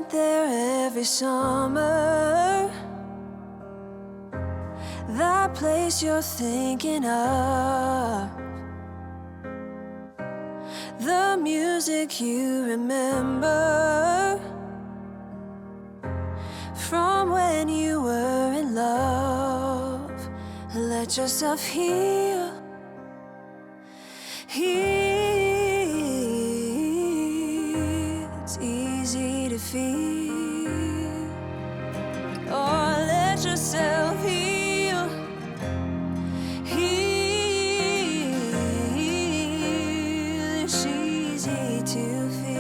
went there every summer. That place you're thinking of. The music you remember from when you were in love. Let yourself heal. It's easy to feel. Oh, let yourself heal. It's easy to feel.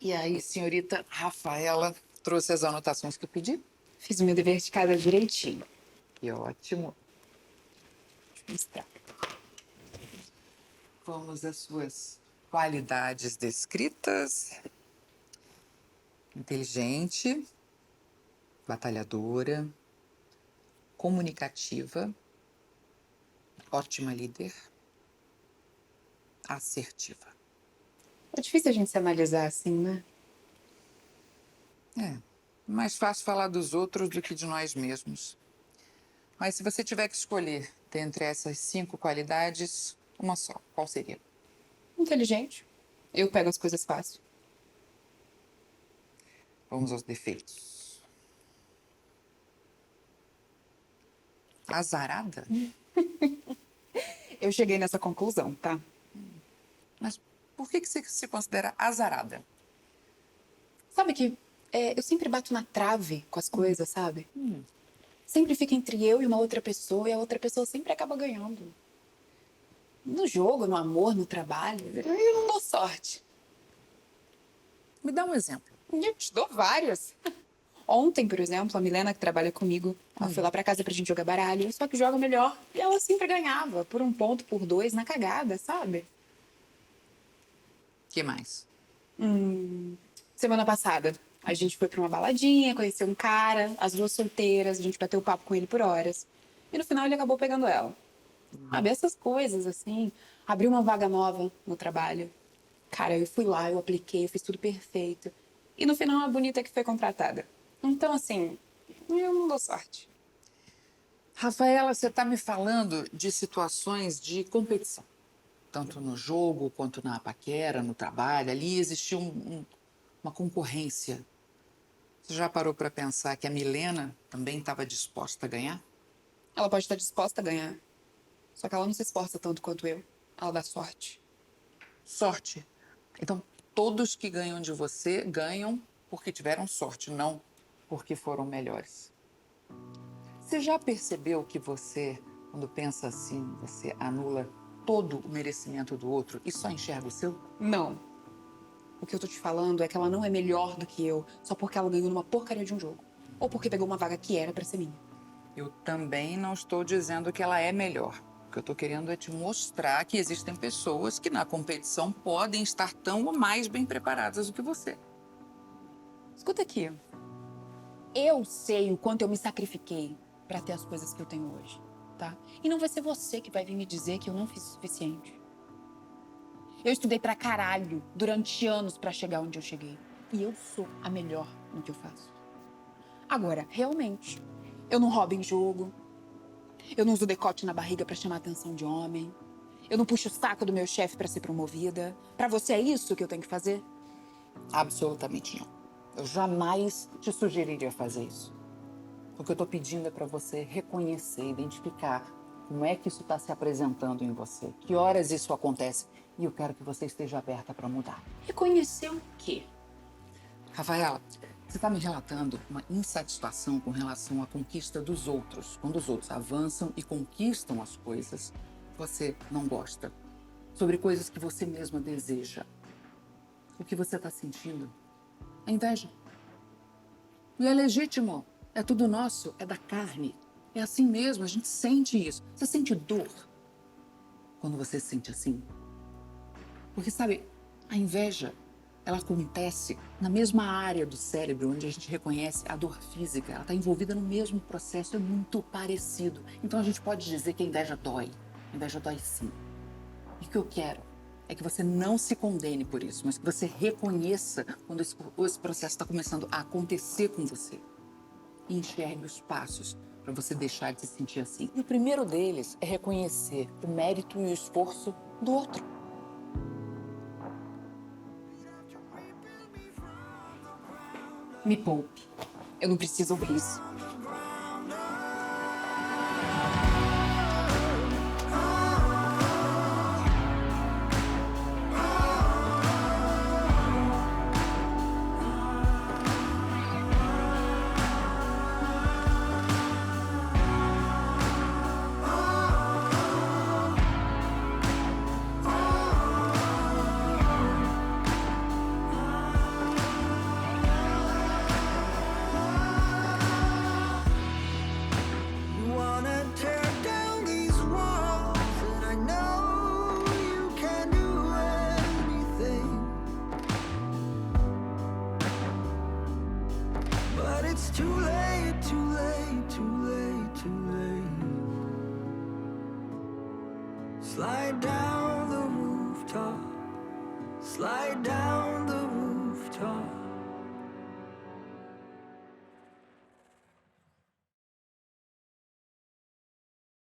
E aí, senhorita Rafaela, trouxe as anotações que eu pedi? Fiz o meu dever de casa direitinho. Que ótimo. Deixa eu mostrar. Vamos às suas qualidades descritas. Inteligente, batalhadora, comunicativa, ótima líder, assertiva. É difícil a gente se analisar assim, né? É, mais fácil falar dos outros do que de nós mesmos. Mas se você tiver que escolher dentre essas 5 qualidades, uma só, qual seria? Inteligente. Eu pego as coisas fácil. Vamos aos defeitos. Azarada? Eu cheguei nessa conclusão, tá? Mas por que você se considera azarada? Sabe que eu sempre bato na trave com as coisas, sabe? Sempre fica entre eu e uma outra pessoa e a outra pessoa sempre acaba ganhando. No jogo, no amor, no trabalho. Eu não dou sorte. Me dá um exemplo. Eu te dou vários. Ontem, por exemplo, a Milena, que trabalha comigo, ela foi lá pra casa pra gente jogar baralho, só que joga melhor. E ela sempre ganhava, por 1 ponto, por 2, na cagada, sabe? Que mais? Semana passada, a gente foi pra uma baladinha, conheceu um cara, as duas solteiras, a gente bateu papo com ele por horas. E no final ele acabou pegando ela. Sabe, essas coisas, assim. Abriu uma vaga nova no trabalho. Cara, eu fui lá, eu apliquei, eu fiz tudo perfeito. E no final a bonita que foi contratada. Então, assim, eu não dou sorte. Rafaela, você está me falando de situações de competição. Tanto no jogo quanto na paquera, no trabalho. Ali existiu uma concorrência. Você já parou para pensar que a Milena também estava disposta a ganhar? Ela pode estar disposta a ganhar. Só que ela não se esforça tanto quanto eu. Ela dá sorte. Sorte. Então, todos que ganham de você ganham porque tiveram sorte, não porque foram melhores. Você já percebeu que você, quando pensa assim, você anula todo o merecimento do outro e só enxerga o seu? Não. O que eu tô te falando é que ela não é melhor do que eu só porque ela ganhou numa porcaria de um jogo. Ou porque pegou uma vaga que era pra ser minha. Eu também não estou dizendo que ela é melhor. O que eu estou querendo é te mostrar que existem pessoas que na competição podem estar tão ou mais bem preparadas do que você. Escuta aqui. Eu sei o quanto eu me sacrifiquei pra ter as coisas que eu tenho hoje, tá? E não vai ser você que vai vir me dizer que eu não fiz o suficiente. Eu estudei pra caralho durante anos pra chegar onde eu cheguei. E eu sou a melhor no que eu faço. Agora, realmente, eu não roubo em jogo. Eu não uso decote na barriga pra chamar a atenção de homem. Eu não puxo o saco do meu chefe pra ser promovida. Pra você é isso que eu tenho que fazer? Absolutamente não. Eu jamais te sugeriria fazer isso. O que eu estou pedindo é para você reconhecer, identificar como é que isso está se apresentando em você, que horas isso acontece, e eu quero que você esteja aberta para mudar. Reconhecer o quê? Rafaela, você está me relatando uma insatisfação com relação à conquista dos outros. Quando os outros avançam e conquistam as coisas, você não gosta. Sobre coisas que você mesma deseja. O que você está sentindo? É inveja. E é legítimo. É tudo nosso, é da carne. É assim mesmo, a gente sente isso. Você sente dor quando você se sente assim? Porque, sabe, a inveja, ela acontece na mesma área do cérebro onde a gente reconhece a dor física. Ela está envolvida no mesmo processo, é muito parecido. Então a gente pode dizer que a inveja dói. A inveja dói sim. E o que eu quero é que você não se condene por isso, mas que você reconheça quando esse processo está começando a acontecer com você. E enxergue os passos para você deixar de se sentir assim. E o primeiro deles é reconhecer o mérito e o esforço do outro. Me poupe. Eu não preciso ouvir isso. You wanna tear down these walls, and I know you can do anything. But it's too late, too late, too late, too late. Slide down the rooftop, slide down